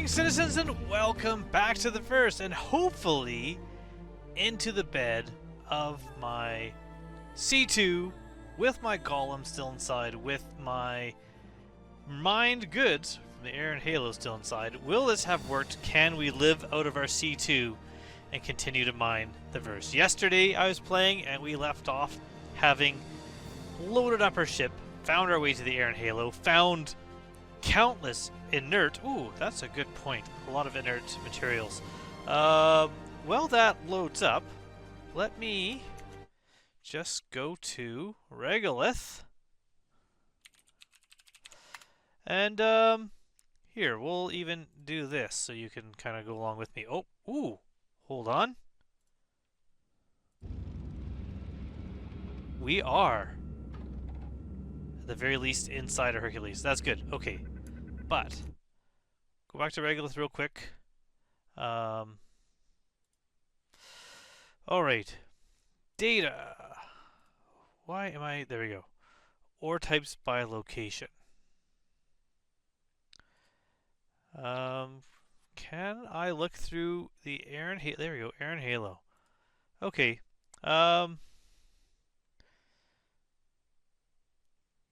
Citizens, and welcome back to the first and hopefully into the bed of my C2 with my golem still inside, with my mined goods from the air and halo still inside. Will this have worked? Can we live out of our C2 and continue to mine the verse? Yesterday I was playing and we left off having loaded up our ship, found our way to the air and halo, found countless inert. Ooh, that's a good point. A lot of inert materials. Well, that loads up. Let me just go to Regolith. And, here, we'll even do this so you can kind of go along with me. Oh, ooh, hold on. We are, at the very least, inside of Hercules. That's good. Okay. But, go back to Regolith real quick. Alright. Data. Why am I... There we go. Ore types by location. Can I look through the air and halo? There we go. Air and halo. Okay.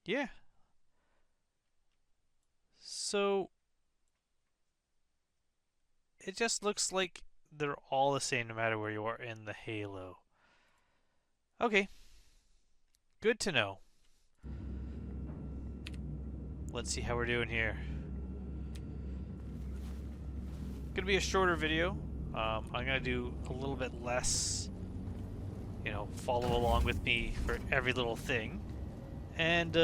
Yeah. So, it just looks like they're all the same no matter where you are in the halo. Okay. Good to know. Let's see how we're doing here. Gonna be a shorter video. I'm gonna do a little bit less, you know, follow along with me for every little thing. And,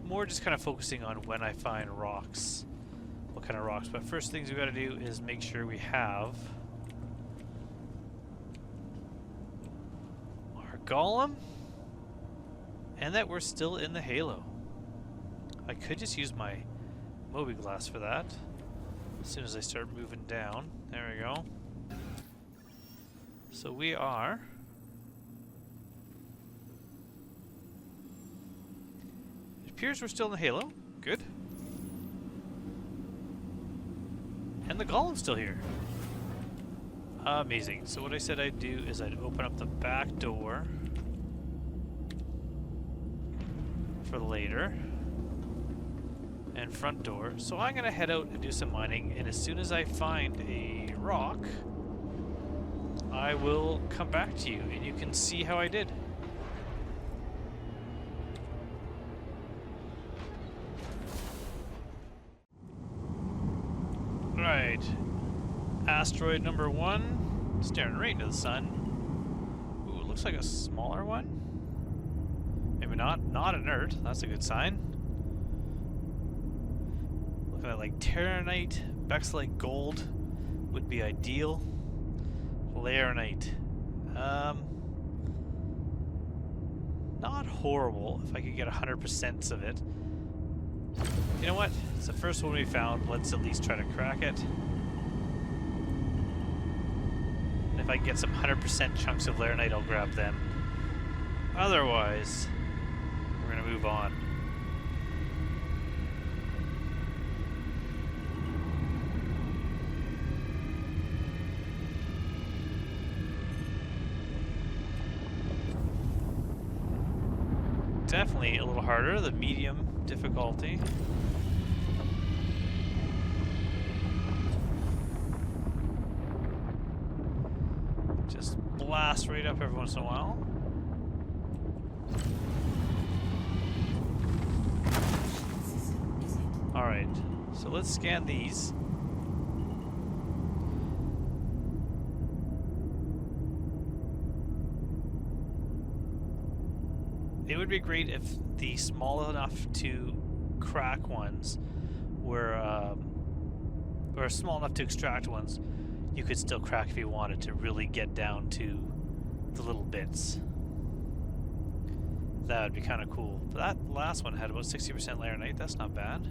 more just kind of focusing on when I find rocks, what kind of rocks. But first things we got to do is make sure we have our golem and that we're still in the halo. I could just use my Moby glass for that as soon as I start moving down. There we go. So we are appears we're still in the halo. Good. And the golem's still here. Amazing. So what I said I'd do is I'd open up the back door for later. And front door. So I'm going to head out and do some mining, and as soon as I find a rock, I will come back to you and you can see how I did. Right, asteroid number 1, staring right into the sun. Ooh, it looks like a smaller one. Maybe not inert, that's a good sign. Looking at like Terranite, Bexlite gold would be ideal. Laranite, not horrible if I could get 100% of it. You know what? It's the first one we found. Let's at least try to crack it. And if I get some 100% chunks of Laranite, I'll grab them. Otherwise, we're going to move on. Definitely a little harder, the medium difficulty. Just blast right up every once in a while. Alright, so let's scan these. It would be great if the small enough to crack ones were, or small enough to extract ones, you could still crack if you wanted to really get down to the little bits. that would be kind of cool. But that last one had about 60% laranite. That's not bad.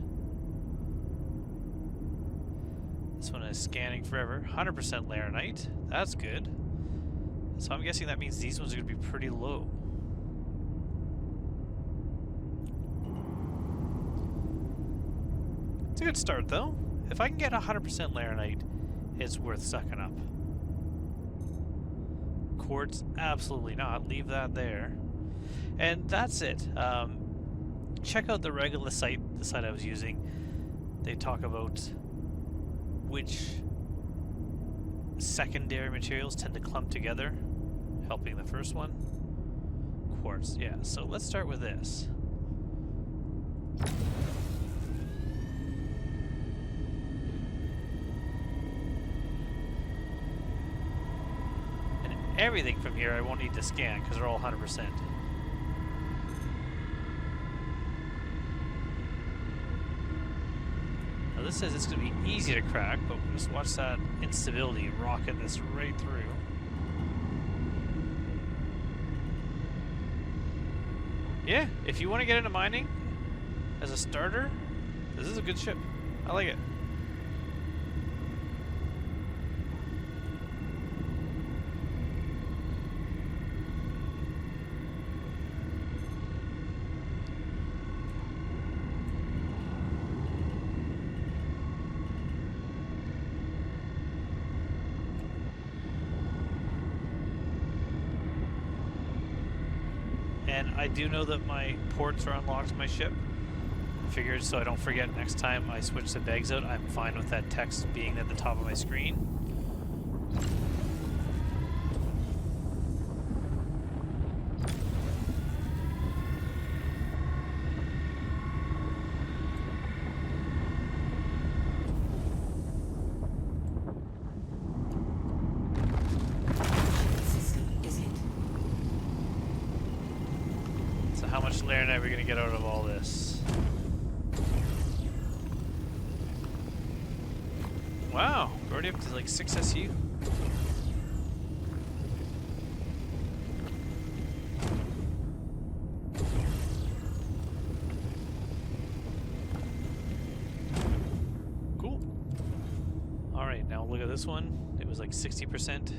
This one is scanning forever. 100% laranite. That's good. So I'm guessing that means these ones are going to be pretty low. It's a good start, though. If I can get 100% laranite, it's worth sucking up. Quartz, absolutely not. Leave that there. And that's it. Check out the regular site, the site I was using. They talk about which secondary materials tend to clump together, helping the first one. Quartz, yeah. So let's start with this. And everything from here I won't need to scan because they're all 100%. Now this says it's going to be easy to crack, but just watch that instability rocket this right through. Yeah, if you want to get into mining as a starter, this is a good ship. I like it. And I do know that my ports are unlocked on my ship. I figured so I don't forget next time I switch the bags out, I'm fine with that text being at the top of my screen. How much laranite are we going to get out of all this? Wow, we're already up to like 6 SU. Cool. Alright, now look at this one. It was like 60%.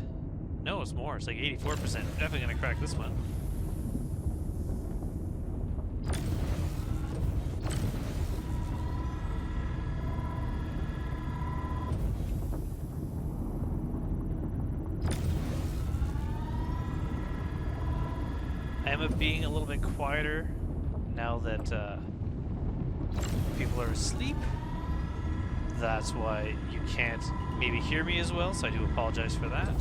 No, it's more. It's like 84%. We're definitely going to crack this one. I am being a little bit quieter now that people are asleep. That's why you can't maybe hear me as well, so I do apologize for that.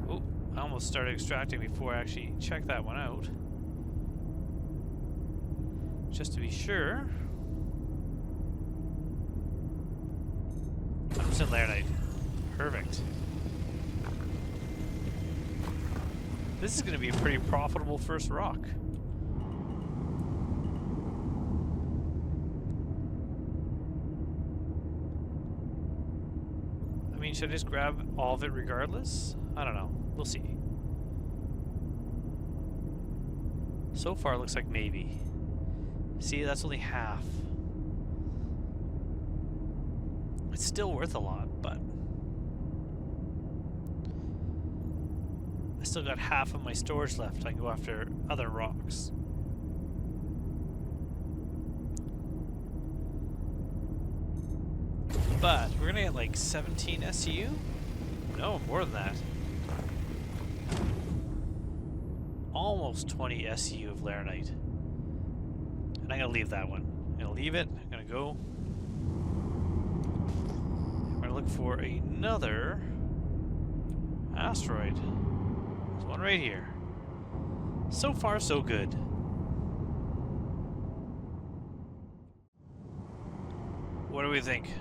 Oh, I almost started extracting before I actually checked that one out. Just to be sure. 100% laranite. Perfect. This is going to be a pretty profitable first rock. I mean, should I just grab all of it regardless? I don't know. We'll see. So far, it looks like maybe. See, that's only half. It's still worth a lot, but I still got half of my storage left. I can go after other rocks. But we're gonna get like 17 SU? No, more than that. Almost 20 SU of laranite. And I'm gonna leave that one. I'm gonna leave it. I'm gonna go. Look for another asteroid. There's one right here. So far, so good. What do we think?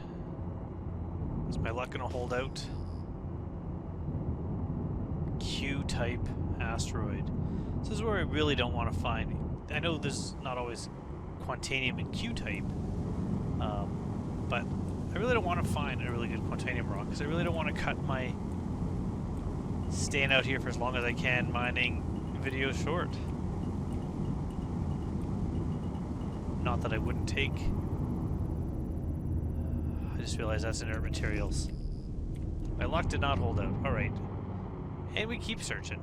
Is my luck gonna hold out? Q-type asteroid. This is where I really don't want to find. I know there's not always Quantanium and Q-type, but I I really don't want to find a really good quantanium rock, because I really don't want to cut my staying out here for as long as I can mining video short. Not that I wouldn't take. I just realized that's inert materials. My luck did not hold out. Alright. And we keep searching.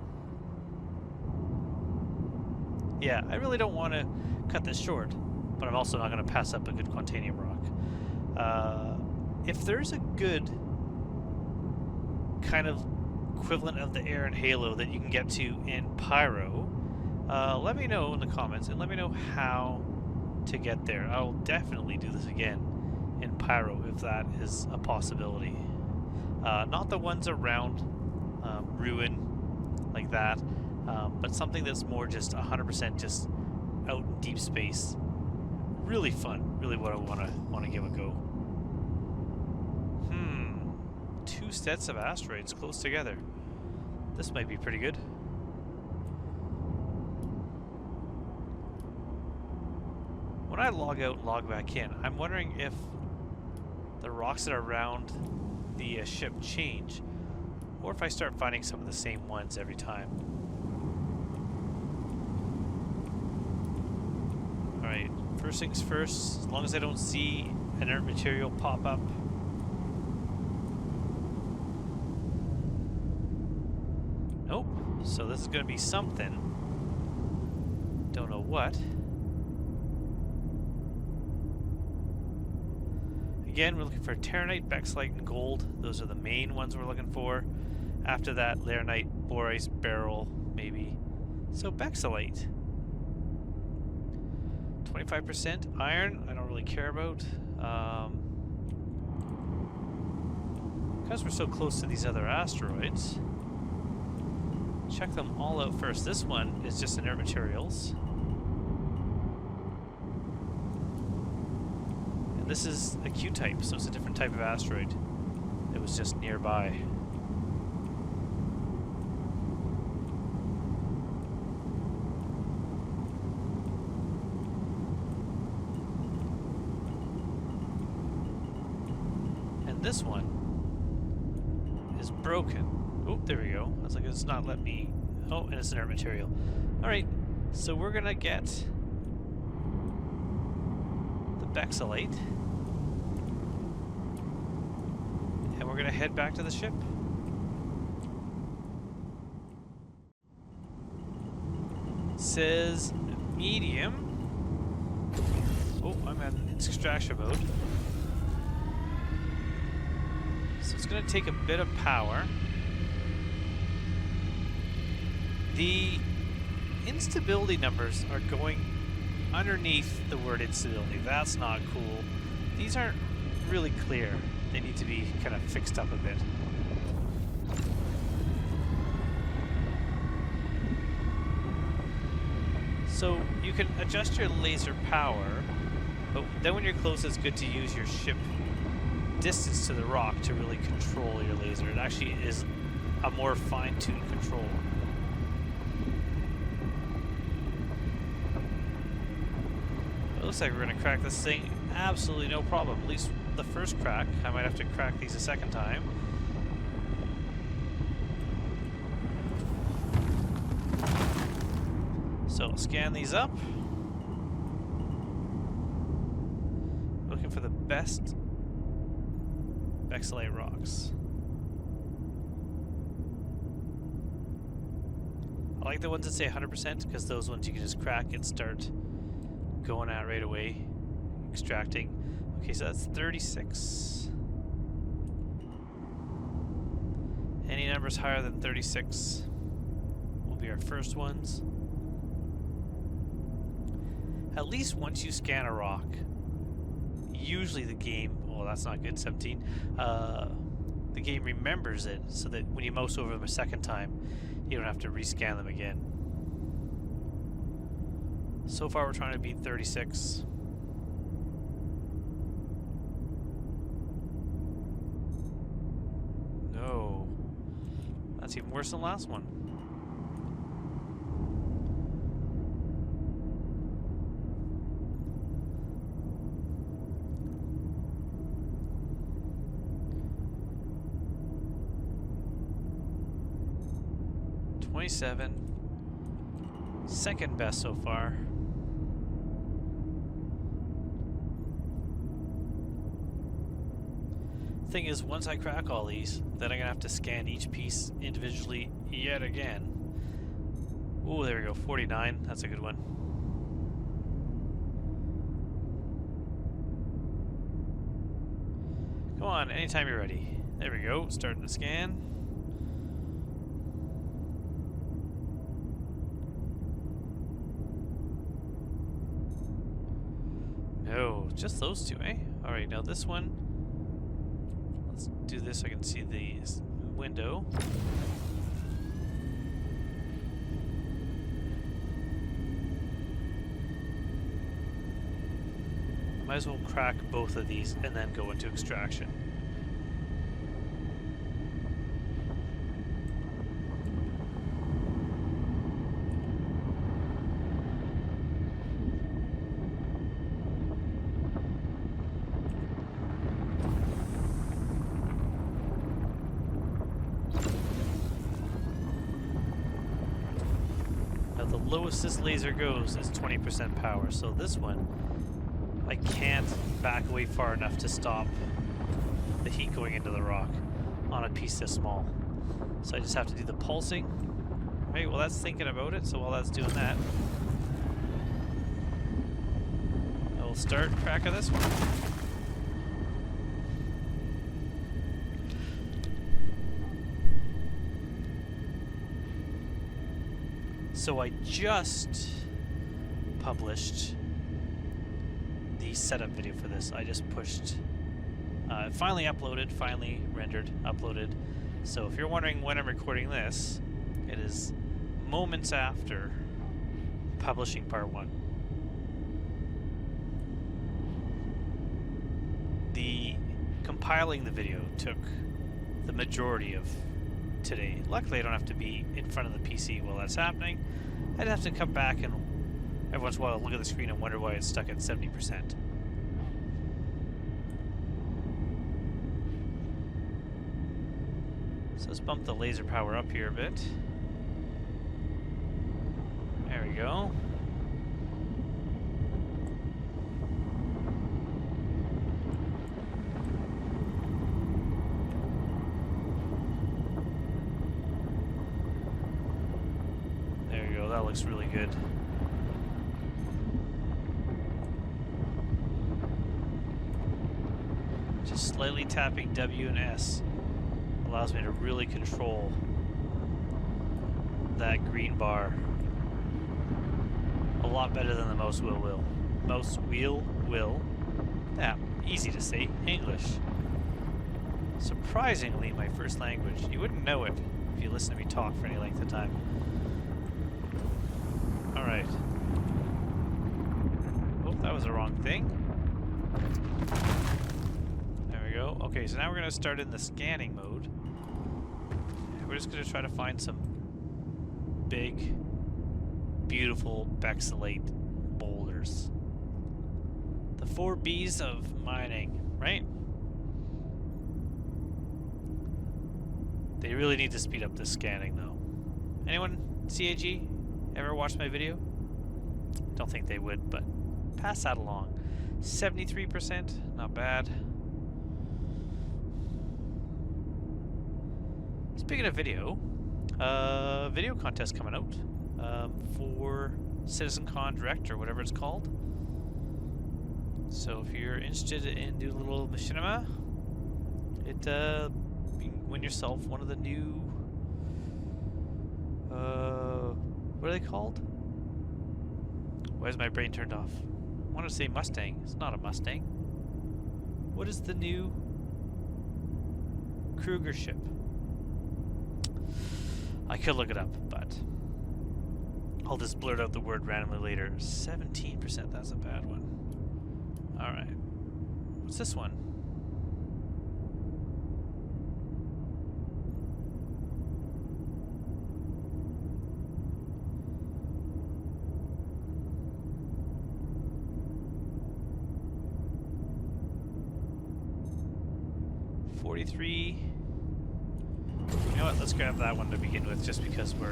Yeah, I really don't want to cut this short, but I'm also not going to pass up a good quantanium rock. If there's a good kind of equivalent of the air and halo that you can get to in Pyro, let me know in the comments and let me know how to get there. I'll definitely do this again in Pyro if that is a possibility. Not the ones around Ruin like that, but something that's more just 100% just out in deep space. Really fun. Really what I want to give a go. 2 sets of asteroids close together. This might be pretty good. When I log out and log back in, I'm wondering if the rocks that are around the ship change, or if I start finding some of the same ones every time. Alright, first things first, as long as I don't see inert material pop up. Nope, so this is going to be something. Don't know what. Again, we're looking for Terranite, Bexlite, and Gold. Those are the main ones we're looking for. After that, Laranite, Borite, Beryl, maybe. So Bexlite. 25% iron, I don't really care about. Because we're so close to these other asteroids, check them all out first. This one is just inert materials. And this is a Q-type, so it's a different type of asteroid. It was just nearby. This one is broken. Oh, there we go. I was like, it's not letting me. Oh, and it's inert material. Alright, so we're gonna get the Bexlite. And we're gonna head back to the ship. It says medium. Oh, I'm in extraction mode. So it's going to take a bit of power. The instability numbers are going underneath the word instability. That's not cool. These aren't really clear. They need to be kind of fixed up a bit. So you can adjust your laser power, but then when you're close, it's good to use your ship distance to the rock to really control your laser. It actually is a more fine-tuned control. It looks like we're going to crack this thing absolutely no problem. At least the first crack. I might have to crack these a second time. So I'll scan these up. Looking for the best Bexlite rocks. I like the ones that say 100% because those ones you can just crack and start going at right away, extracting. Okay, so that's 36. Any numbers higher than 36 will be our first ones. At least once you scan a rock, usually the game, well, that's not good, 17. The game remembers it so that when you mouse over them a second time, you don't have to rescan them again. So far, we're trying to beat 36. No. That's even worse than the last one. 27. Second best so far. Thing is, once I crack all these, then I'm gonna have to scan each piece individually yet again. Ooh, there we go, 49. That's a good one. Come on, anytime you're ready. There we go, starting to scan. No, just those two, eh? Alright, now this one. Let's do this so I can see the window. I might as well crack both of these and then go into extraction. The lowest this laser goes is 20% power, so this one I can't back away far enough to stop the heat going into the rock on a piece this small. So I just have to do the pulsing. Right, well that's thinking about it, so while that's doing that, I will start cracking this one. So I just published the setup video for this. I just pushed, finally uploaded, finally rendered, uploaded. So if you're wondering when I'm recording this, it is moments after publishing part 1. The compiling the video took the majority of today. Luckily, I don't have to be in front of the PC while that's happening. I'd have to come back and every once in a while look at the screen and wonder why it's stuck at 70%. So let's bump the laser power up here a bit. There we go. That looks really good. Just slightly tapping W and S allows me to really control that green bar a lot better than the mouse wheel will. Mouse wheel will. Yeah, easy to say. English. Surprisingly, my first language. You wouldn't know it if you listen to me talk for any length of time. Alright. Oh, that was the wrong thing. There we go. Okay, so now we're going to start in the scanning mode. We're just going to try to find some big, beautiful Bexylate boulders. The 4 B's of mining, right? They really need to speed up this scanning, though. Anyone? CAG? Ever watched my video? Don't think they would, but pass that along. 73%, not bad. Speaking of video, video contest coming out for CitizenCon Direct or whatever it's called. So if you're interested in doing a little machinima, you can win yourself one of the new what are they called? Why is my brain turned off? I want to say Mustang. It's not a Mustang. What is the new Kruger ship? I could look it up, but I'll just blurt out the word randomly later. 17%, that's a bad one. Alright. What's this one? You know what? Let's grab that one to begin with, just because we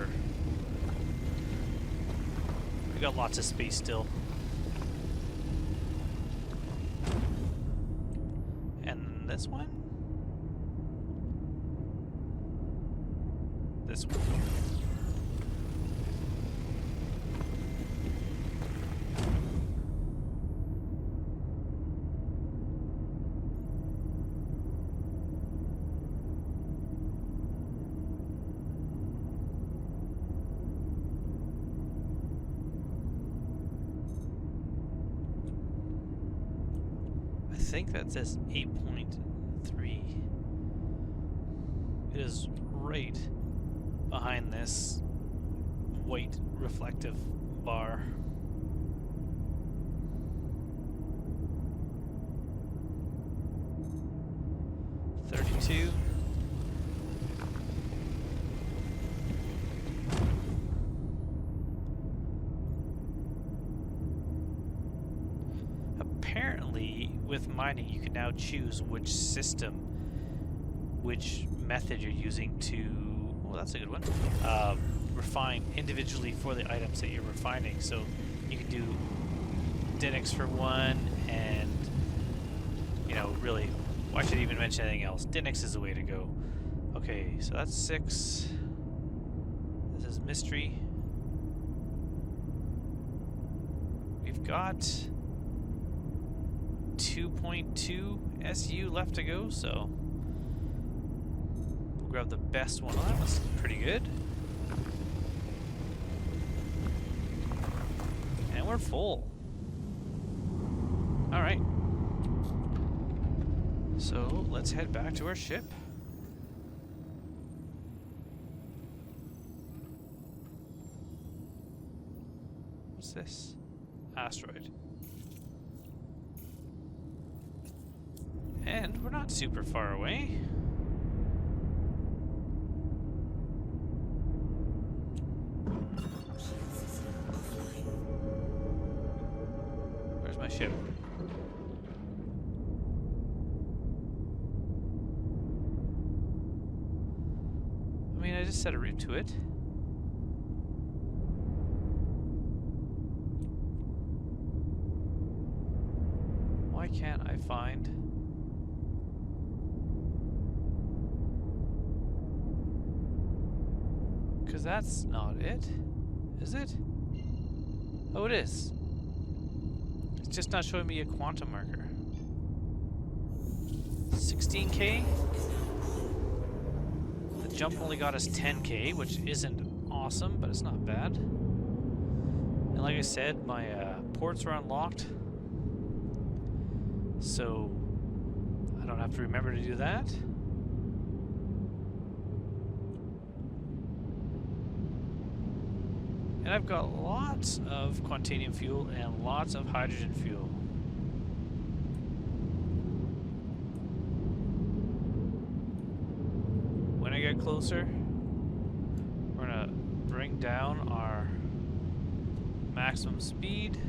got lots of space still. And this one? This one. I think that says 8.3. It is right behind this white reflective bar. Apparently, with mining, you can now choose which system, which method you're using to, oh, that's a good one, refine individually for the items that you're refining. So you can do Dinix for one, and, you know, really, why should I even mention anything else? Dinix is the way to go. Okay, so that's 6. This is mystery. We've got 2.2 SU left to go, so we'll grab the best one. Oh, that was pretty good. And we're full. Alright. So let's head back to our ship. What's this? Asteroid. And we're not super far away. Where's my ship? I mean, I just set a route to it. Why can't I find... Because that's not it, is it? Oh, it is. It's just not showing me a quantum marker. 16K? The jump only got us 10K, which isn't awesome, but it's not bad. And like I said, my ports are unlocked, so I don't have to remember to do that. And I've got lots of quantanium fuel and lots of hydrogen fuel. When I get closer, we're gonna bring down our maximum speed.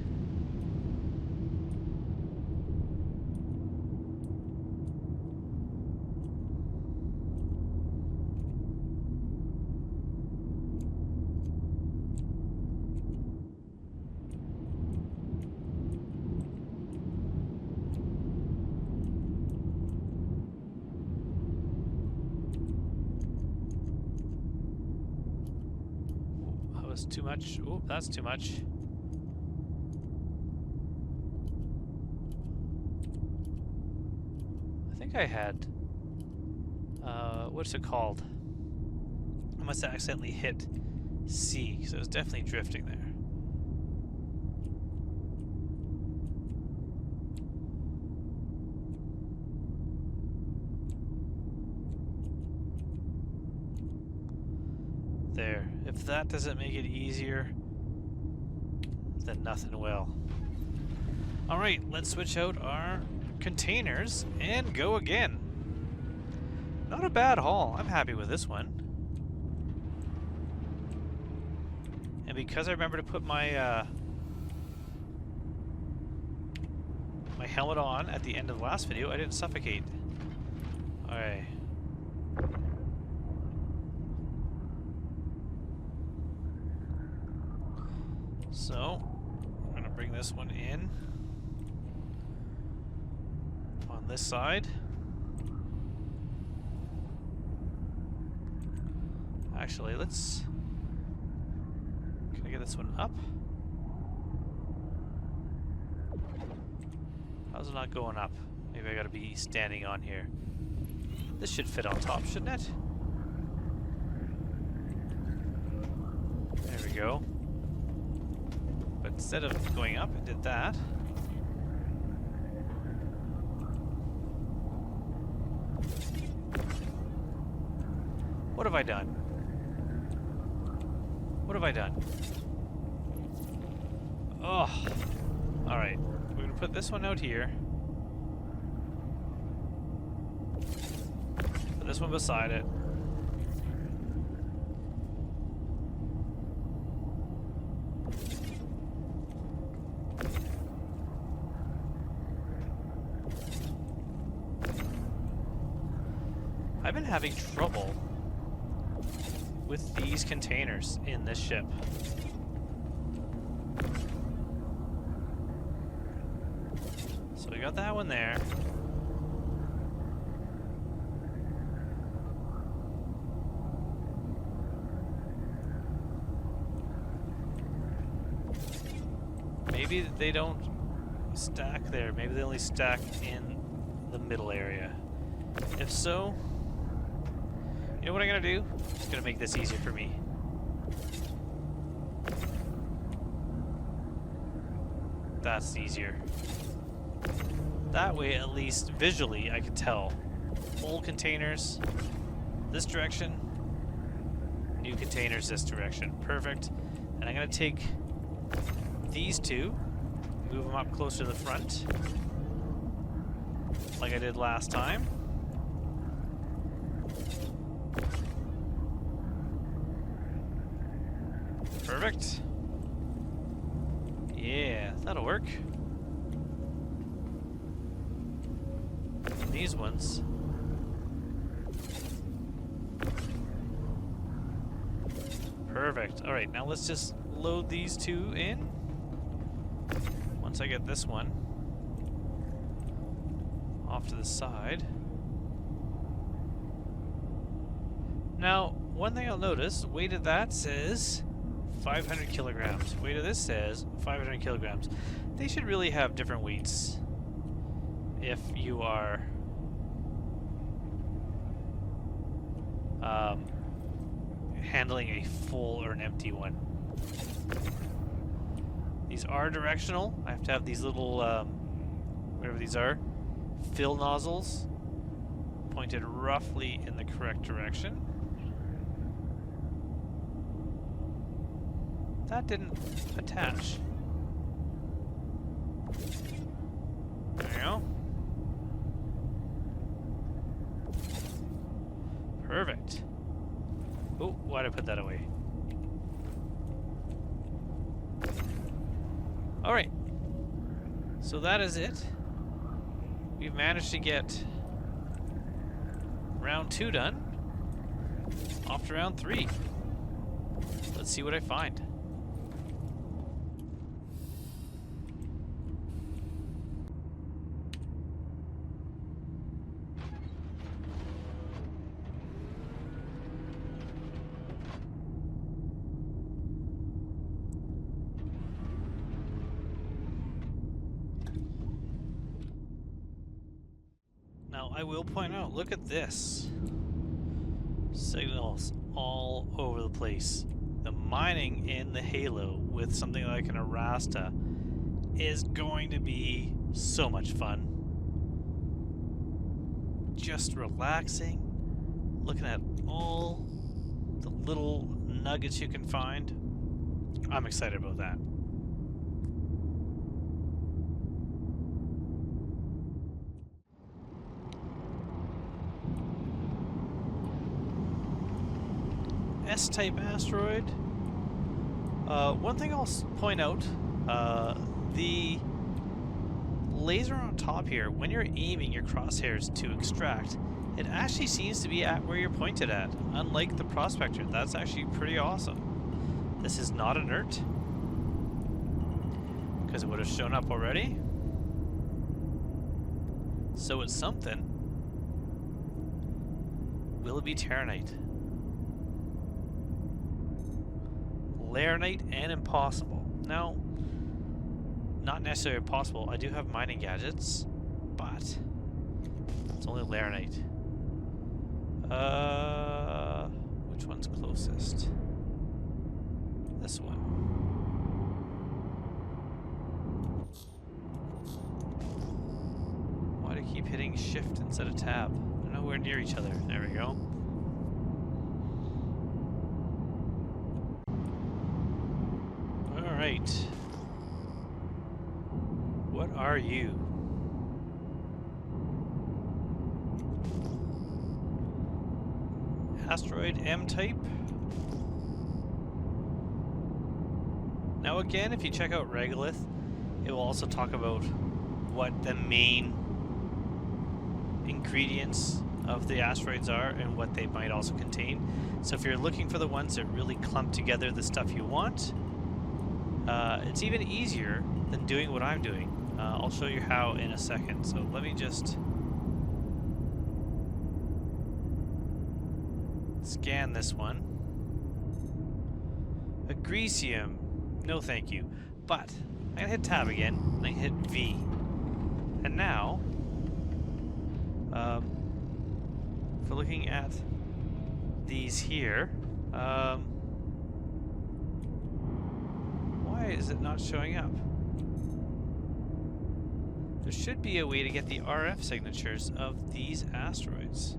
Too much. Oh, that's too much. I think I had... what's it called? I must have accidentally hit C, because I was definitely drifting there. There. If that doesn't make it easier, then nothing will. Alright, let's switch out our containers and go again. Not a bad haul. I'm happy with this one. And because I remember to put my my helmet on at the end of the last video, I didn't suffocate. Alright. So, I'm going to bring this one in on this side. Actually, let's... Can I get this one up? How's it not going up? Maybe I gotta be standing on here. This should fit on top, shouldn't it? There we go. But instead of going up, it did that. What have I done? What have I done? Oh! Alright, we're gonna put this one out here. Put this one beside it. I've been having trouble with these containers in this ship. So we got that one there. Maybe they don't stack there. Maybe they only stack in the middle area. If so, you know what I'm gonna do? It's gonna make this easier for me. That's easier. That way, at least visually, I can tell. Old containers this direction, new containers this direction. Perfect. And I'm gonna take these two, move them up closer to the front, like I did last time. Perfect. Yeah, that'll work. And these ones. Perfect. Alright, now let's just load these two in. Once I get this one off to the side. Now, one thing I'll notice, weight of that says 500 kilograms. Weight of this says 500 kilograms. They should really have different weights if you are handling a full or an empty one. These are directional. I have to have these little, whatever these are, fill nozzles pointed roughly in the correct direction. That didn't attach. There you go. Perfect. Oh, why'd I put that away? Alright. So that is it. We've managed to get round 2 done. Off to round 3. Let's see what I find. Now, I will point out, look at this. Signals all over the place. The mining in the Halo with something like an Arasta is going to be so much fun. Just relaxing, looking at all the little nuggets you can find. I'm excited about that. S-type asteroid. One thing I'll point out, the laser on top here, when you're aiming your crosshairs to extract, it actually seems to be at where you're pointed at, unlike the Prospector. That's actually pretty awesome. This is not inert. because it would have shown up already. So it's something. Will it be Terranite? Laranite and impossible. Now, not necessarily impossible. I do have mining gadgets, but it's only Laranite. Which one's closest? This one. Why do I keep hitting shift instead of tab? They're nowhere near each other. There we go. Alright. What are you? Asteroid M-type. Now again, if you check out Regolith, it will also talk about what the main ingredients of the asteroids are and what they might also contain. So if you're looking for the ones that really clump together the stuff you want, it's even easier than doing what I'm doing. I'll show you how in a second. So let me just scan this one. Agresium. No thank you. But I'm going to hit tab again, and I hit V. And now, if we're looking at these here, why is it not showing up? There should be a way to get the RF signatures of these asteroids.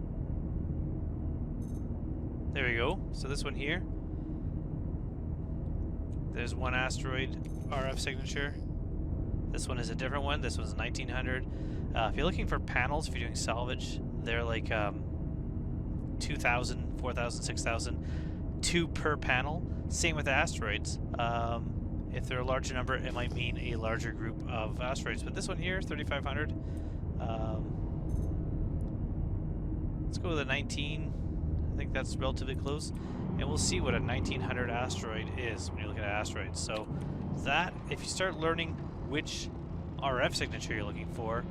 There we go. So this one here, there's one asteroid RF signature. This one is a different one. This one's 1900. If you're looking for panels, if you're doing salvage, they're like 2,000, 4,000, 6,000, 2 per panel. Same with asteroids. If they're a larger number, it might mean a larger group of asteroids. But this one here, 3,500. Let's go with a 19. I think that's relatively close. And we'll see what a 1900 asteroid is when you're looking at asteroids. So that, if you start learning which RF signature you're looking for,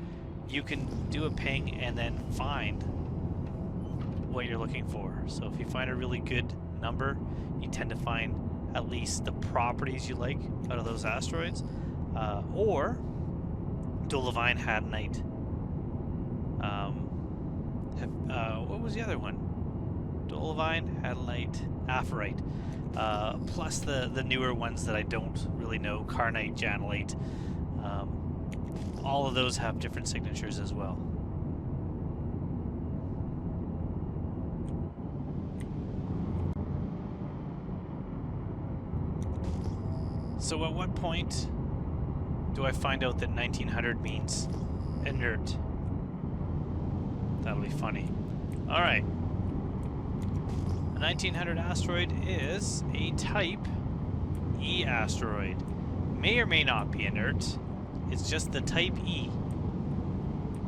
you can do a ping and then find what you're looking for. So if you find a really good number, you tend to find at least the properties you like out of those asteroids. Or Dolivine Hadanite. What was the other one? Dolivine, Hadanite, Aphorite. Plus the newer ones that I don't really know, Carnite, Janelite. All of those have different signatures as well. So at what point do I find out that 1900 means inert? That'll be funny. Alright. A 1900 asteroid is a type E asteroid. May or may not be inert. It's just the type E.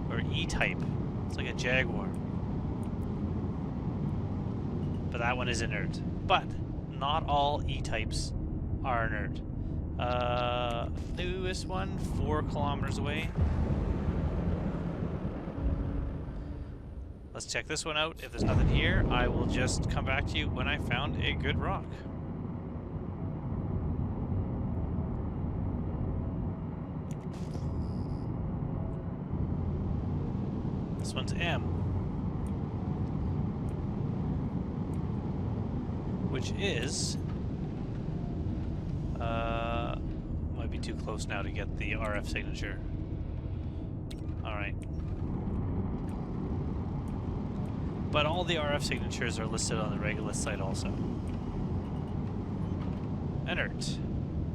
Or E-type. It's like a Jaguar. But that one is inert. But not all E-types are inert. Newest one, 4 kilometers away. Let's check this one out. If there's nothing here, I will just come back to you when I found a good rock. This one's M, which is might be too close now to get the RF signature. Alright. But all the RF signatures are listed on the Regolith site also. Inert.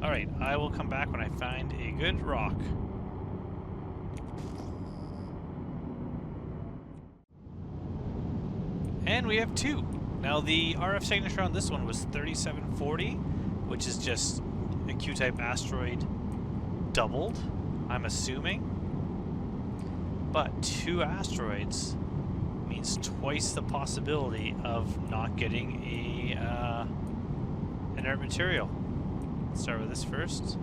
Alright, I will come back when I find a good rock. And we have 2. Now the RF signature on this one was 3740, which is just a Q-type asteroid doubled, I'm assuming. But 2 asteroids means twice the possibility of not getting a inert material. Let's start with this first.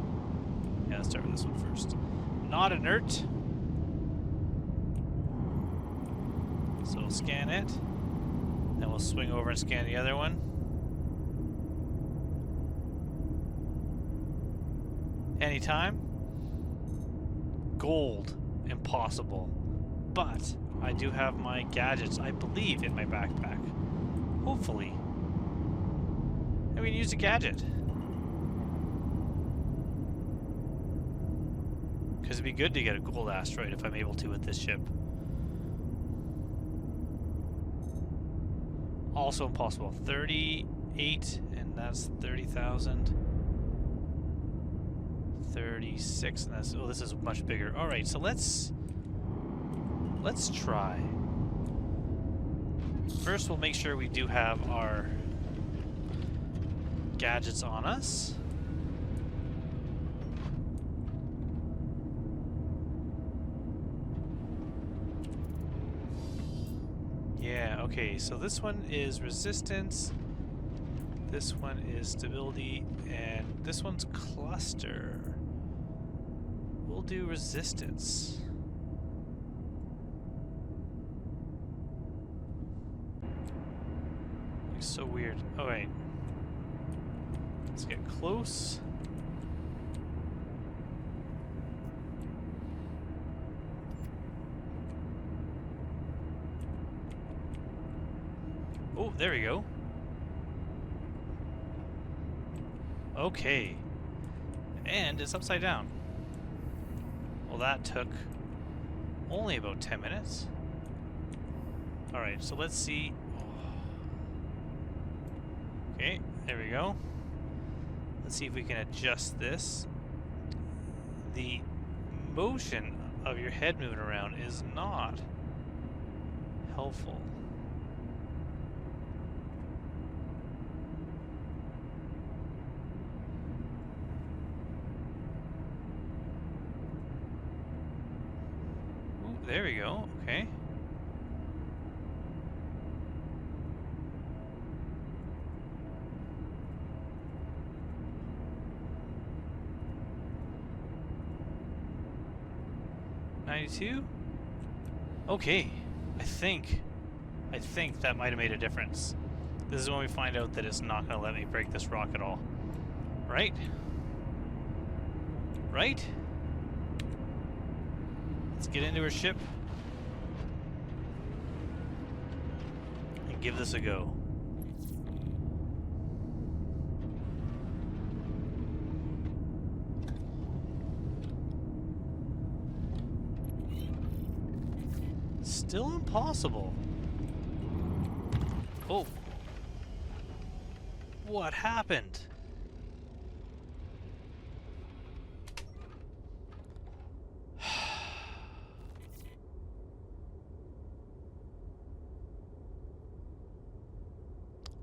Yeah, let's start with this one first. Not inert. So we'll scan it. Then we'll swing over and scan the other one. Anytime. Gold. Impossible. But I do have my gadgets, I believe, in my backpack. Hopefully. And we can use a gadget. Because it'd be good to get a gold asteroid if I'm able to with this ship. Also impossible. 38, and that's 30,000. 36, and that's... Oh, this is much bigger. Alright, so let's try. First, we'll make sure we do have our gadgets on us. Yeah, okay, so this one is resistance, this one is stability, and this one's cluster. We'll do resistance. Looks so weird. Alright. Let's get close. Oh, there we go. Okay. And it's upside down. Well, that took only about 10 minutes. Alright, so let's see. Okay, there we go. Let's see if we can adjust this. The motion of your head moving around is not helpful. Ooh, there we go. Okay. Okay, I think that might have made a difference. This is when we find out that it's not going to let me break this rock at all. Right? Right? Let's get into her ship and give this a go. Still impossible. Oh. What happened?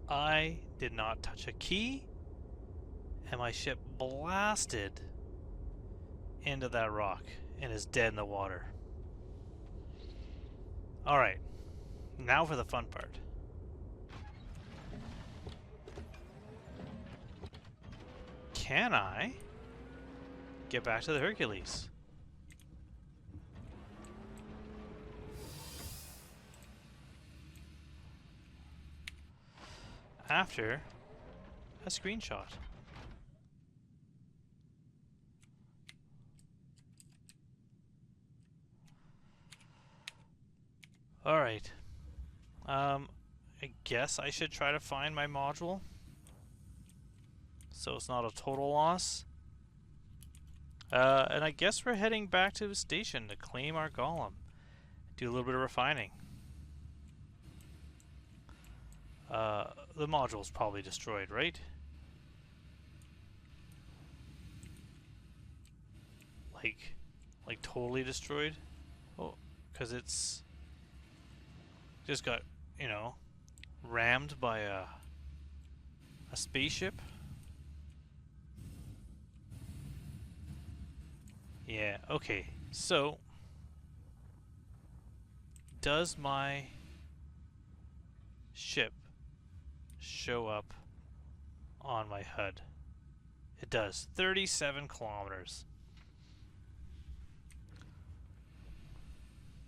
I did not touch a key, and my ship blasted into that rock and is dead in the water. Alright, now for the fun part. Can I get back to the Hercules? After a screenshot. Alright. I guess I should try to find my module, so it's not a total loss. And I guess we're heading back to the station to claim our golem. Do a little bit of refining. The module's probably destroyed, right? Like totally destroyed? Oh, because it's just got, you know, rammed by a spaceship. Yeah, okay. So, does my ship show up on my HUD? It does. 37 kilometers.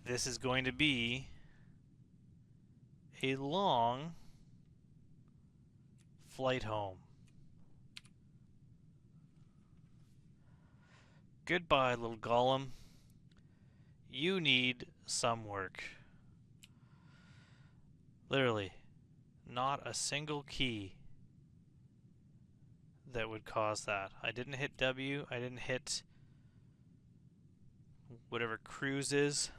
this is going to be a long flight home. Goodbye, little golem. You need some work. Literally, not a single key that would cause that. I didn't hit W. I didn't hit whatever cruise is.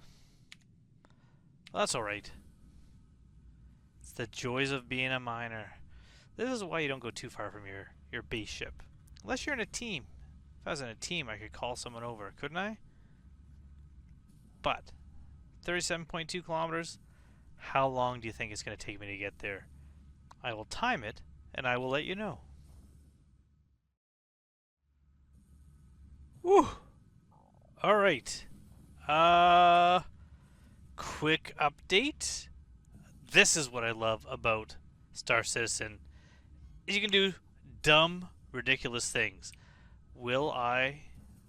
Well, that's alright. It's the joys of being a miner. This is why you don't go too far from your base ship. Unless you're in a team. If I was in a team, I could call someone over, couldn't I? But 37.2 kilometers, how long do you think it's going to take me to get there? I will time it, and I will let you know. Woo! Alright. Quick update. This is what I love about Star Citizen. Is you can do dumb, ridiculous things. Will I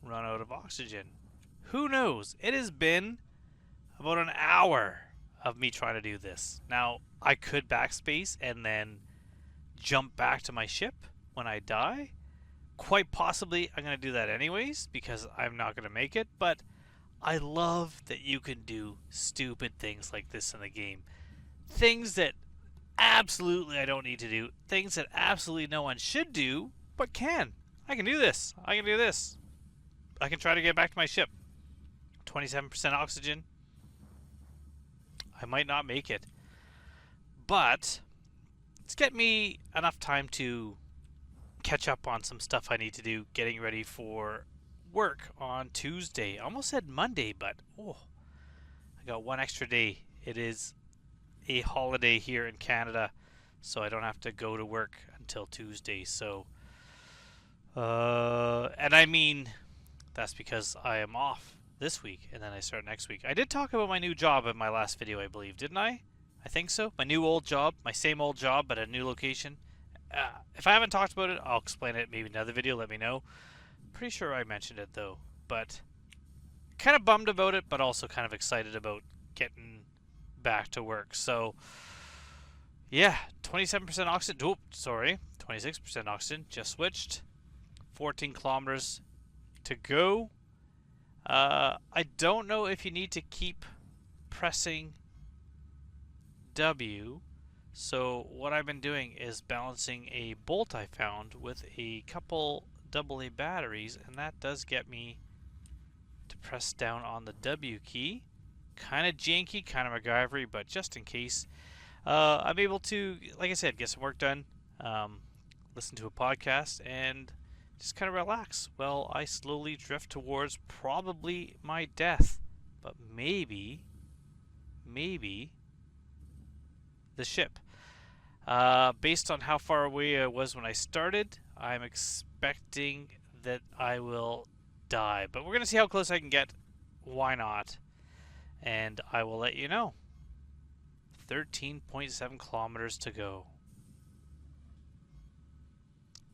run out of oxygen? Who knows? It has been about an hour of me trying to do this. Now, I could backspace and then jump back to my ship when I die. Quite possibly I'm going to do that anyways because I'm not going to make it, but I love that you can do stupid things like this in the game. Things that absolutely I don't need to do. Things that absolutely no one should do, but can. I can do this. I can do this. I can try to get back to my ship. 27% oxygen. I might not make it. But it's get me enough time to catch up on some stuff I need to do getting ready for work on Tuesday. I almost said Monday, but I got one extra day. It is a holiday here in Canada, so I don't have to go to work until Tuesday. So, and I mean, that's because I am off this week, and then I start next week. I did talk about my new job in my last video, I believe, didn't I? I think so. My new old job, my same old job, but a new location. If I haven't talked about it, I'll explain it maybe in another video, let me know. Pretty sure I mentioned it, though. But kind of bummed about it, but also kind of excited about getting back to work. So, yeah, 27% oxygen. Oh, sorry, 26% oxygen. Just switched. 14 kilometers to go. I don't know if you need to keep pressing W. So what I've been doing is balancing a bolt I found with a couple AA batteries, and that does get me to press down on the W key. Kind of janky, kind of MacGyvery, but just in case, I'm able to, like I said, get some work done, listen to a podcast, and just kind of relax while I slowly drift towards probably my death, but maybe the ship. Based on how far away I was when I started, I'm expecting that I will die, but we're going to see how close I can get. Why not? And I will let you know. 13.7 kilometers to go.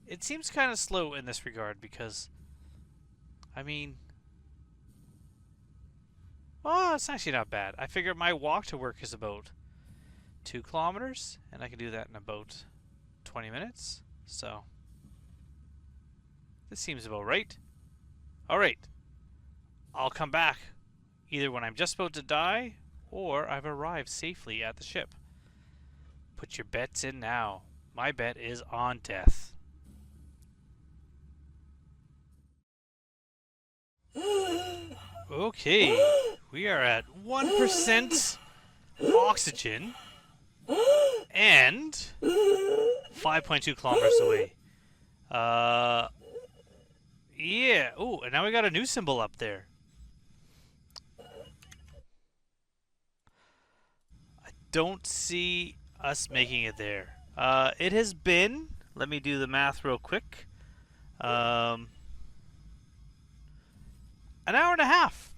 It seems kind of slow in this regard because, I mean, oh, it's actually not bad. I figure my walk to work is about 2 kilometers, and I can do that in about 20 minutes. So, this seems about right. Alright, I'll come back either when I'm just about to die or I've arrived safely at the ship. Put your bets in now. My bet is on death. Okay, we are at 1% oxygen and 5.2 kilometers away. Yeah. Oh, and now we got a new symbol up there. I don't see us making it there. It has been, let me do the math real quick. An hour and a half.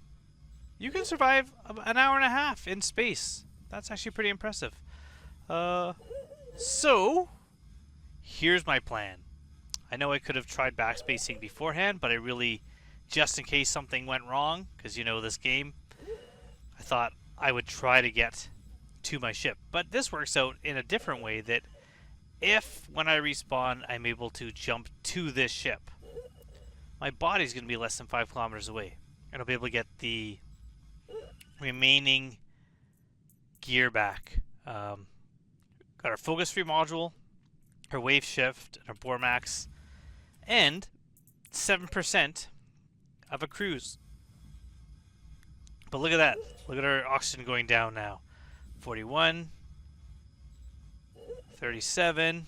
You can survive an hour and a half in space. That's actually pretty impressive. So, here's my plan. I know I could have tried backspacing beforehand, but I really, just in case something went wrong, because you know this game, I thought I would try to get to my ship. But this works out in a different way, that if when I respawn I'm able to jump to this ship, my body's going to be less than 5 kilometers away. And I'll be able to get the remaining gear back. Got our focus free module, our wave shift, and our bore max, and 7% of a cruise. But look at that. Look at our oxygen going down now. 41. 37.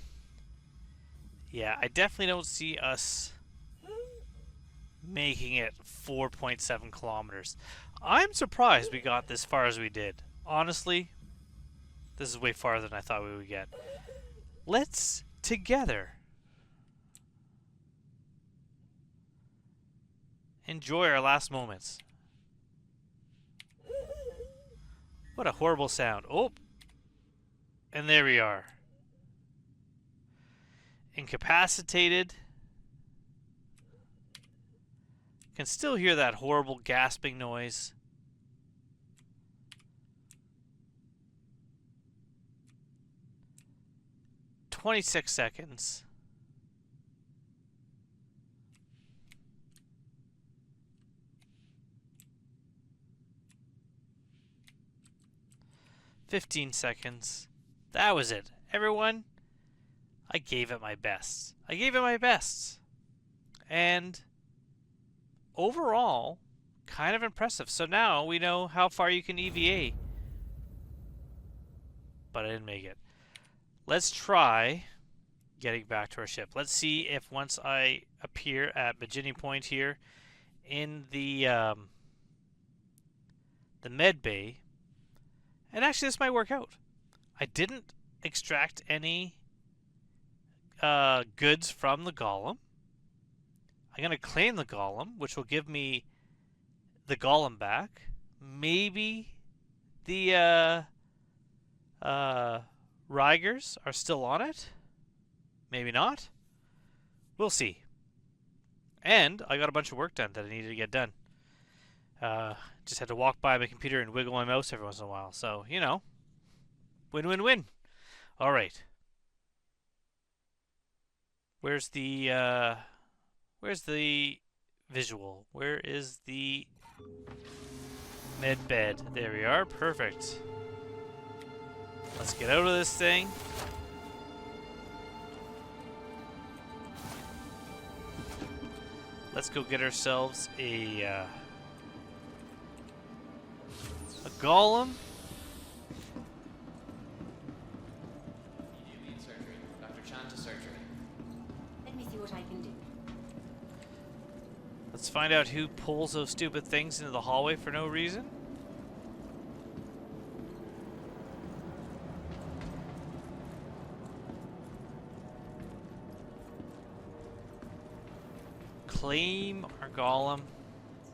Yeah, I definitely don't see us making it 4.7 kilometers. I'm surprised we got this far as we did. Honestly, this is way farther than I thought we would get. Let's together enjoy our last moments. What a horrible sound. Oh! And there we are. Incapacitated. Can still hear that horrible gasping noise. "26 seconds. "15 seconds. That was it. Everyone, I gave it my best. I gave it my best. And overall, kind of impressive. So now we know how far you can EVA. But I didn't make it. Let's try getting back to our ship. Let's see if once I appear at Virginia Point here in the med bay, and actually this might work out. I didn't extract any goods from the golem. I'm going to claim the golem, which will give me the golem back. Maybe the Rigers are still on it. Maybe not. We'll see. And I got a bunch of work done that I needed to get done. Just had to walk by my computer and wiggle my mouse every once in a while. So, you know, win-win-win. All right. Where's the visual? Where is the med bed? There we are. Perfect. Let's get out of this thing. Let's go get ourselves a golem. You need surgery. Dr. Chan to surgery. Let me see what I can do. Let's find out who pulls those stupid things into the hallway for no reason. Claim our golem,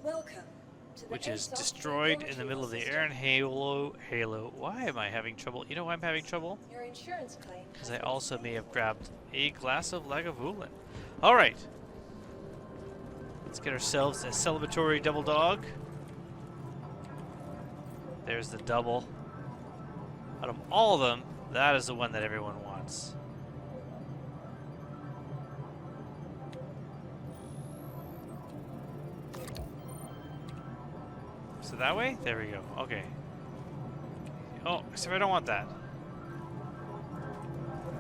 Welcome to the which is Airsoft destroyed in the Retrieval middle of the system. air in Halo. Why am I having trouble? You know why I'm having trouble? Your insurance claim. Because I also may have grabbed a glass of Lagavulin. Alright. Let's get ourselves a celebratory double dog. There's the double. Out of all of them, that is the one that everyone wants. So that way? There we go. Okay. Oh, except I don't want that.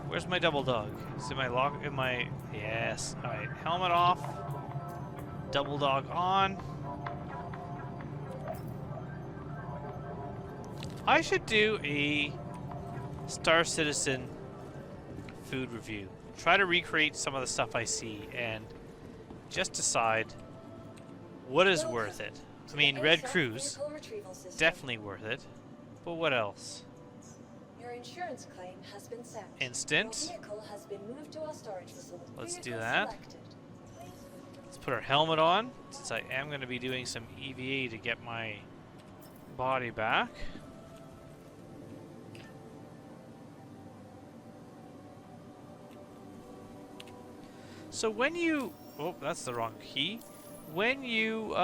Where's my double dog? Is it my lock? In my... Yes. Alright. Helmet off. Double dog on. I should do a Star Citizen food review. Try to recreate some of the stuff I see and just decide what is worth it. I mean, Red Cruise, definitely worth it. But what else? Your insurance claim has been sent. Instant. Your vehicle has been moved to our storage facility. Let's do Vehicle that. selected. Let's put our helmet on, since I am going to be doing some EVA to get my body back. So when you... Oh, that's the wrong key. When you,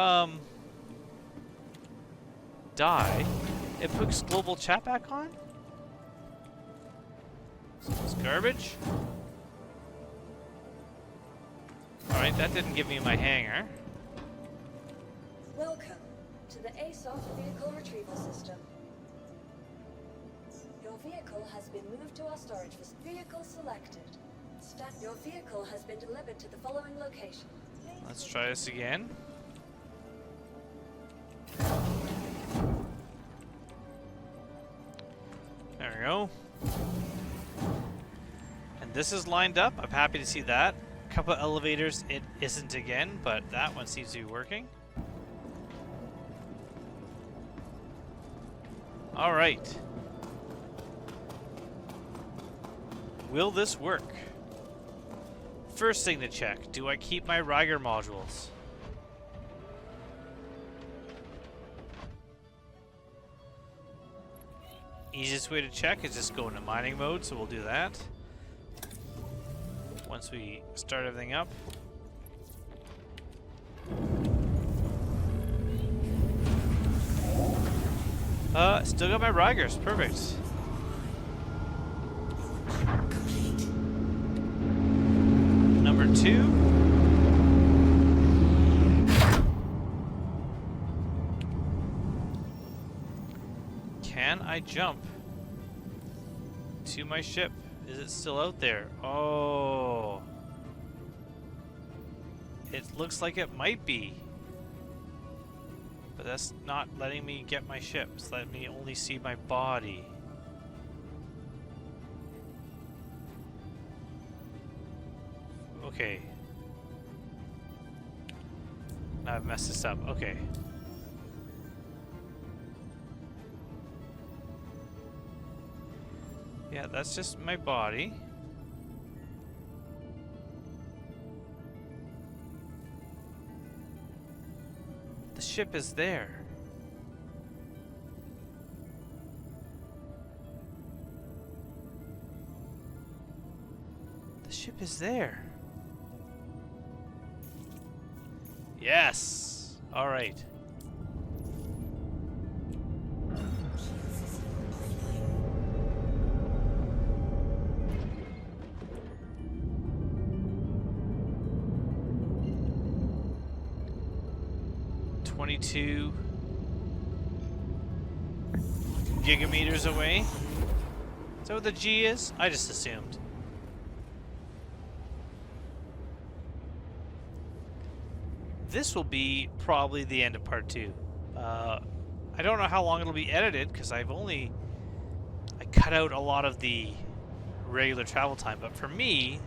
die, it puts global chat back on? So it's garbage? Alright, that didn't give me my hanger. Welcome to the ASOF vehicle retrieval system. Your vehicle has been moved to our storage facility. Vehicle selected. Your vehicle has been delivered to the following location. Let's try this again. There we go. And this is lined up. I'm happy to see that. A couple of elevators it isn't again, but that one seems to be working. All right. Will this work? First thing to check, do I keep my Riger modules? Easiest way to check is just go into mining mode, so we'll do that. Once we start everything up. Still got my Rigers, perfect. Number 2. Can I jump to my ship? Is it still out there? Oh. It looks like it might be. But that's not letting me get my ship. It's letting me only see my body. Okay. Now I've messed this up. Okay. Yeah, that's just my body. The ship is there. The ship is there. Yes! Alright. .2 gigameters away. Is that what the G is? I just assumed. This will be probably the end of part 2. I don't know how long it'll be edited because I cut out a lot of the regular travel time, but for me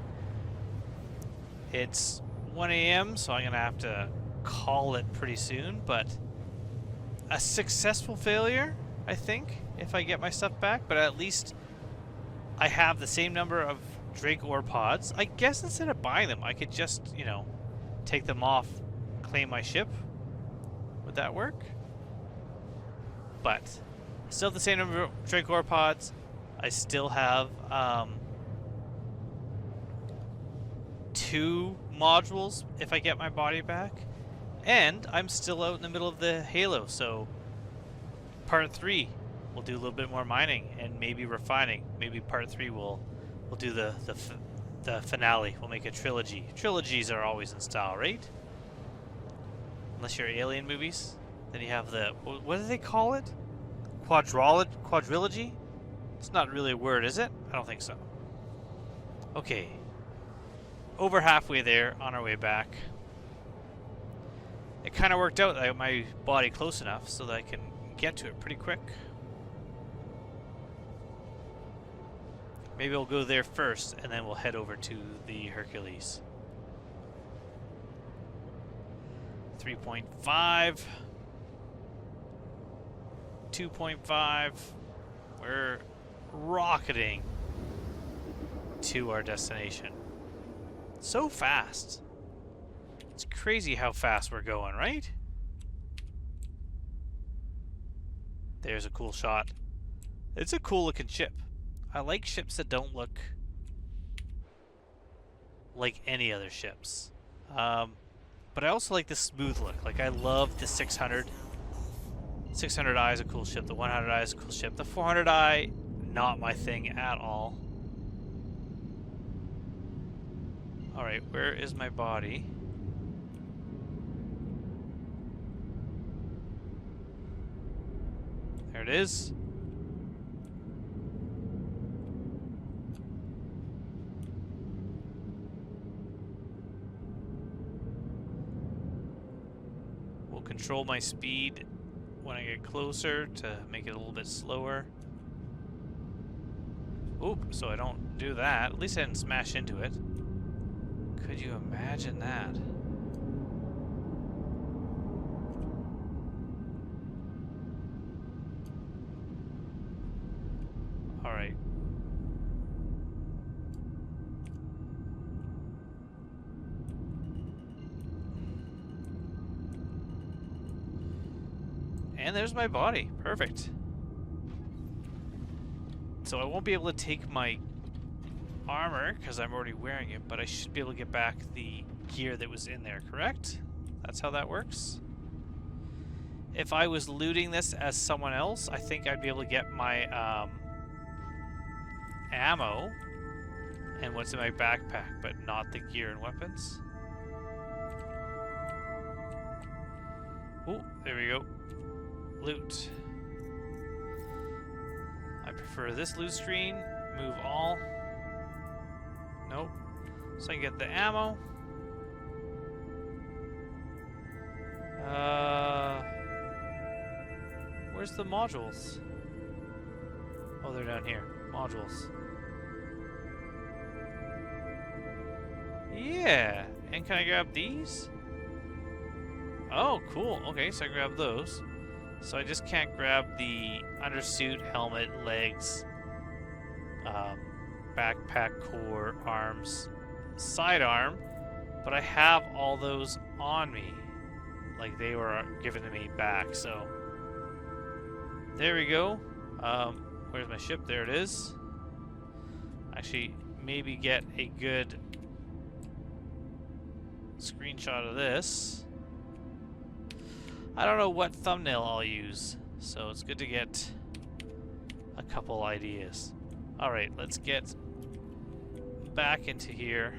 it's 1 a.m. so I'm gonna have to call it pretty soon, but a successful failure, I think, if I get my stuff back, but at least I have the same number of Drake ore pods. I guess instead of buying them, I could just, you know, take them off, claim my ship. Would that work? But still the same number of Drake ore pods. I still have 2 modules if I get my body back. And I'm still out in the middle of the Halo, so part 3 we'll do a little bit more mining and maybe refining. Maybe part 3 we'll do the finale. We'll make a trilogy. Trilogies are always in style, right? Unless you're Alien movies, then you have the what do they call it? Quadrilogy? It's not really a word, is it? I don't think so. Okay, over halfway there, on our way back. It kind of worked out that I got my body close enough so that I can get to it pretty quick. Maybe we'll go there first and then we'll head over to the Hercules. 3.5. 2.5. We're rocketing to our destination. So fast. It's crazy how fast we're going, right? There's a cool shot. It's a cool looking ship. I like ships that don't look like any other ships. But I also like the smooth look. Like, I love the 600. 600i is a cool ship. The 100i is a cool ship. The 400i, not my thing at all. Alright, where is my body? There it is. We'll control my speed when I get closer to make it a little bit slower. Oop, so I don't do that. At least I didn't smash into it. Could you imagine that? Alright. And there's my body. Perfect. So I won't be able to take my armor because I'm already wearing it, but I should be able to get back the gear that was in there, correct? That's how that works? If I was looting this as someone else, I think I'd be able to get my ammo and what's in my backpack, but not the gear and weapons. Oh, there we go. Loot. I prefer this loot screen. Move all. Nope. So I can get the ammo. Where's the modules? Oh, they're down here. Modules. Yeah. And can I grab these? Oh, cool. Okay, so I grab those. So I just can't grab the undersuit, helmet, legs, backpack, core, arms, sidearm, but I have all those on me, like they were given to me back. So there we go. Where's my ship? There it is. Actually, maybe get a good screenshot of this. I don't know what thumbnail I'll use, so it's good to get a couple ideas. Alright, let's get back into here.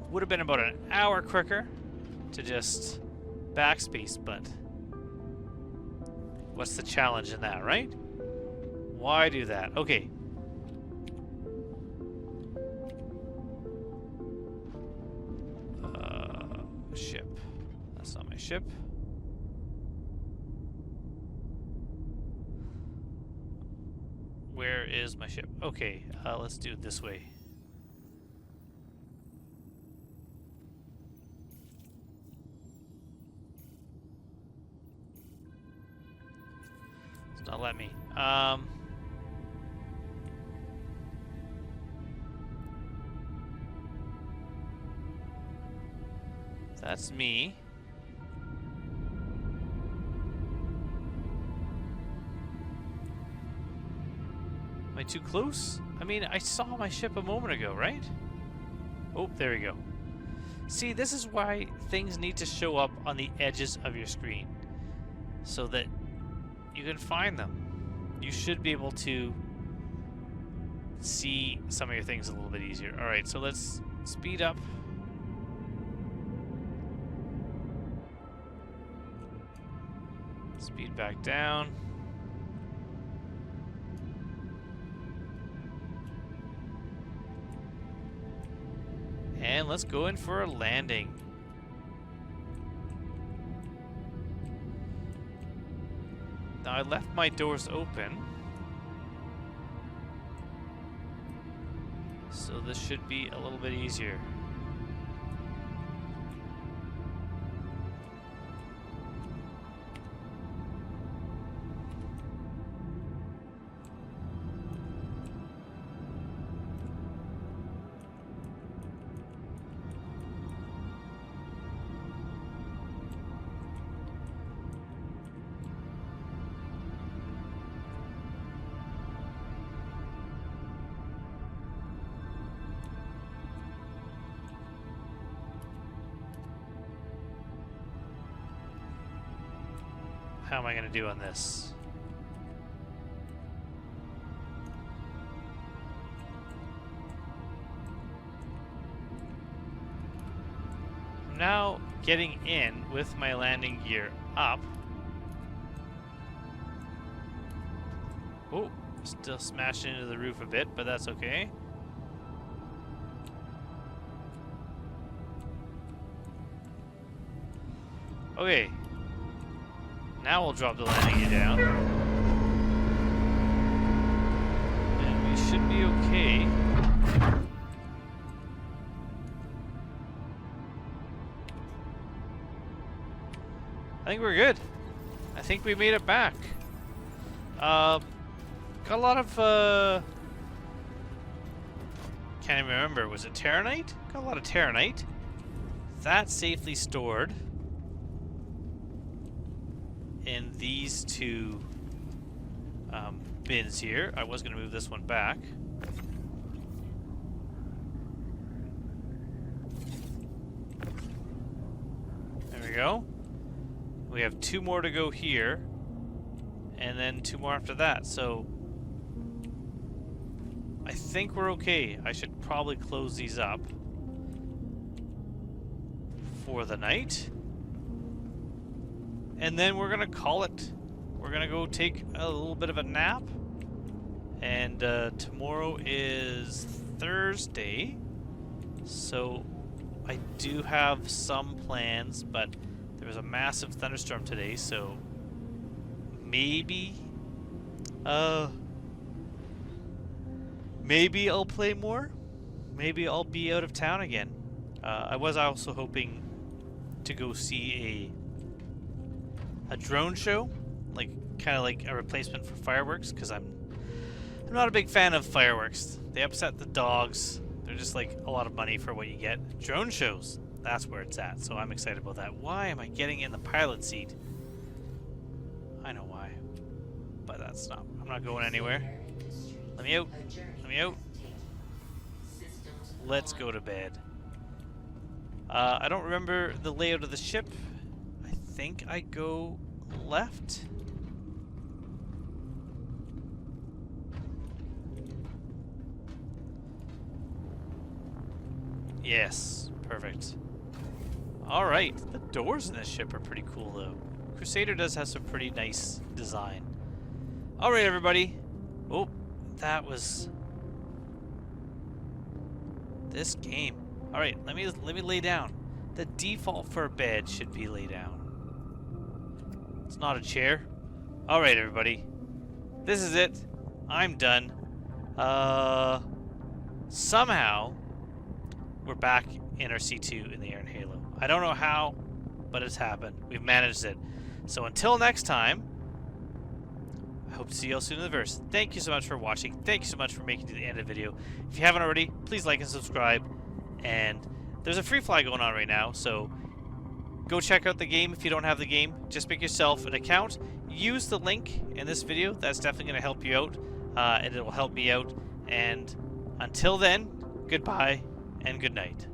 Would have been about an hour quicker to just backspace, but what's the challenge in that, right? Why do that? Okay. Ship. That's not my ship. Where is my ship? Okay, let's do it this way. It's not letting me. That's me. Am I too close? I mean, I saw my ship a moment ago, right? Oh, there we go. See, this is why things need to show up on the edges of your screen, so that you can find them. You should be able to see some of your things a little bit easier. Alright, so let's speed up. Speed back down. And let's go in for a landing. Now I left my doors open, so this should be a little bit easier. how am I going to do on this? I'm now getting in with my landing gear up. Oh, still smashing into the roof a bit, but that's okay. Okay. Now we'll drop the landing gear down. And we should be okay. I think we're good. I think we made it back. Got a lot of, can't even remember, was it Terranite? Got a lot of Terranite. That's safely stored in these two bins here. I was going to move this one back. There we go. We have 2 more to go here, and then 2 more after that, so I think we're okay. I should probably close these up for the night. And then we're gonna call it. We're gonna go take a little bit of a nap. And tomorrow is Thursday, so I do have some plans, but there was a massive thunderstorm today, so maybe maybe I'll play more. Maybe I'll be out of town again. I was also hoping to go see a drone show, like kind of like a replacement for fireworks, because I'm not a big fan of fireworks. They upset the dogs. They're just like a lot of money for what you get. Drone shows, that's where it's at. So I'm excited about that. Why am I getting in the pilot seat? I know why, but that's not. I'm not going anywhere. Let me out. Let me out. Let's go to bed. I don't remember the layout of the ship. I think I go left. Yes, perfect. Alright, the doors in this ship are pretty cool though. Crusader does have some pretty nice design. Alright everybody. Oh, that was this game. Alright, let me lay down. The default for a bed should be lay down. It's not a chair. Alright everybody. This is it. I'm done. Somehow we're back in our C2 in the Iron Halo. I don't know how, but it's happened. We've managed it. So until next time, I hope to see you all soon in the verse. Thank you so much for watching. Thank you so much for making it to the end of the video. If you haven't already, please like and subscribe. And there's a free fly going on right now, so go check out the game if you don't have the game. Just make yourself an account. Use the link in this video. That's definitely going to help you out, and it will help me out. And until then, goodbye and good night.